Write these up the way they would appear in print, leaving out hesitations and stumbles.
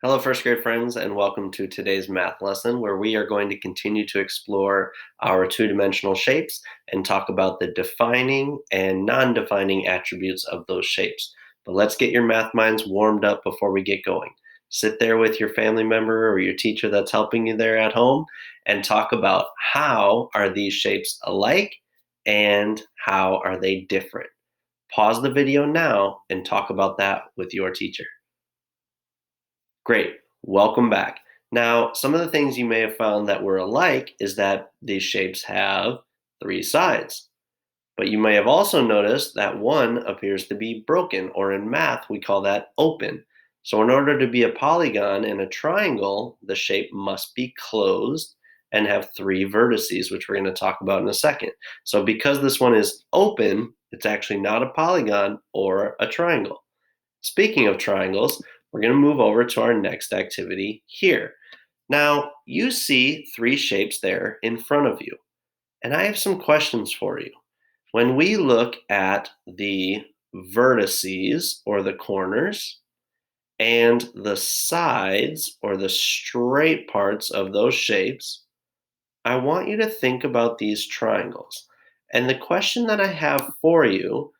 Hello, first grade friends, and welcome to today's math lesson where we are going to continue to explore our two-dimensional shapes and talk about the defining and non-defining attributes of those shapes. But let's get your math minds warmed up before we get going. Sit there with your family member or your teacher that's helping you there at home and talk about how are these shapes alike and how are they different. Pause the video now and talk about that with your teacher. Great, welcome back. Now, some of the things you may have found that were alike is that these shapes have three sides. But you may have also noticed that one appears to be broken, or in math, we call that open. So in order to be a polygon and a triangle, the shape must be closed and have three vertices, which we're going to talk about in a second. So because this one is open, it's actually not a polygon or a triangle. Speaking of triangles, we're going to move over to our next activity here. Now, you see three shapes there in front of you, and I have some questions for you. When we look at the vertices or the corners and the sides or the straight parts of those shapes, I want you to think about these triangles. And the question that I have for you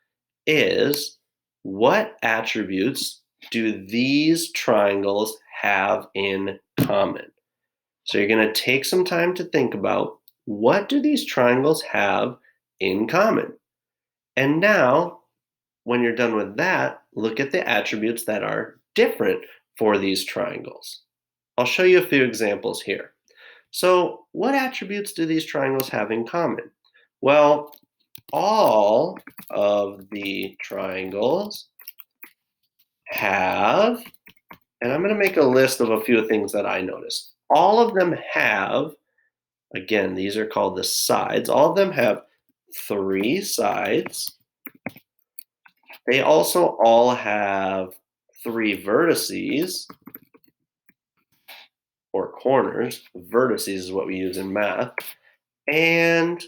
is, what attributes do these triangles have in common? So you're going to take some time to think about, what do these triangles have in common? And now, when you're done with that, look at the attributes that are different for these triangles. I'll show you a few examples here. So what attributes do these triangles have in common? Well, all of the triangles have, and I'm going to make a list of a few things that I noticed. All of them have, again, these are called the sides. All of them have three sides. They also all have three vertices or corners. Vertices is what we use in math. And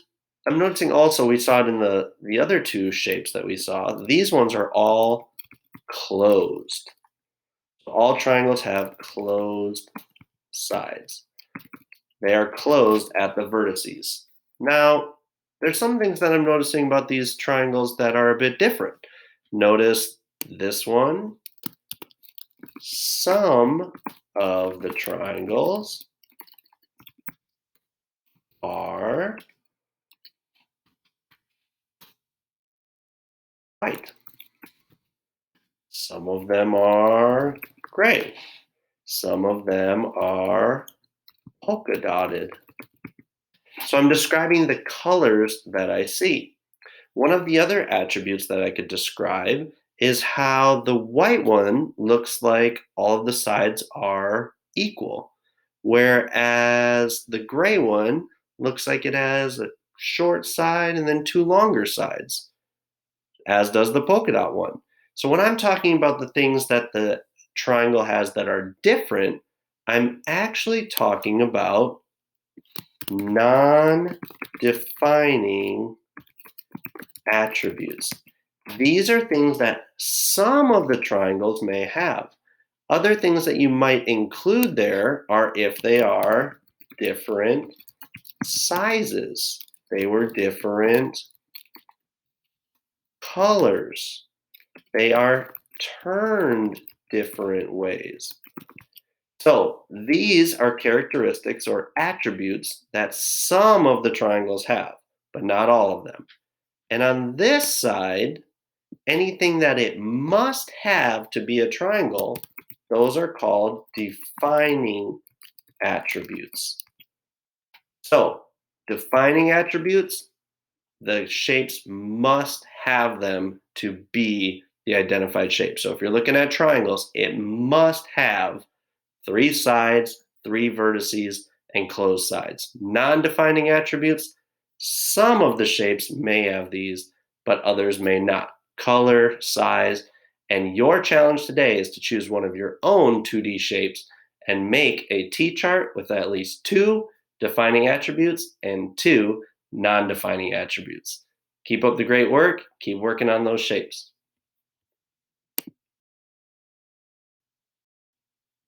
I'm noticing also, we saw it in the other two shapes that we saw, these ones are all closed. So all triangles have closed sides. They are closed at the vertices. Now, there's some things that I'm noticing about these triangles that are a bit different. Notice this one. Some of the triangles are white. Some of them are gray. Some of them are polka dotted. So I'm describing the colors that I see. One of the other attributes that I could describe is how the white one looks like all of the sides are equal, whereas the gray one looks like it has a short side and then two longer sides, as does the polka dot one. So when I'm talking about the things that the triangle has that are different, I'm actually talking about non-defining attributes. These are things that some of the triangles may have. Other things that you might include there are if they are different sizes. They were different colors. They are turned different ways. So these are characteristics or attributes that some of the triangles have, but not all of them. And on this side, anything that it must have to be a triangle, those are called defining attributes. So defining attributes, the shapes must have them to be the identified shape. So if you're looking at triangles, it must have three sides, three vertices, and closed sides. Non-defining attributes, some of the shapes may have these, but others may not. Color, size, and your challenge today is to choose one of your own 2D shapes and make a T-chart with at least two defining attributes and two non-defining attributes. Keep up the great work. Keep working on those shapes.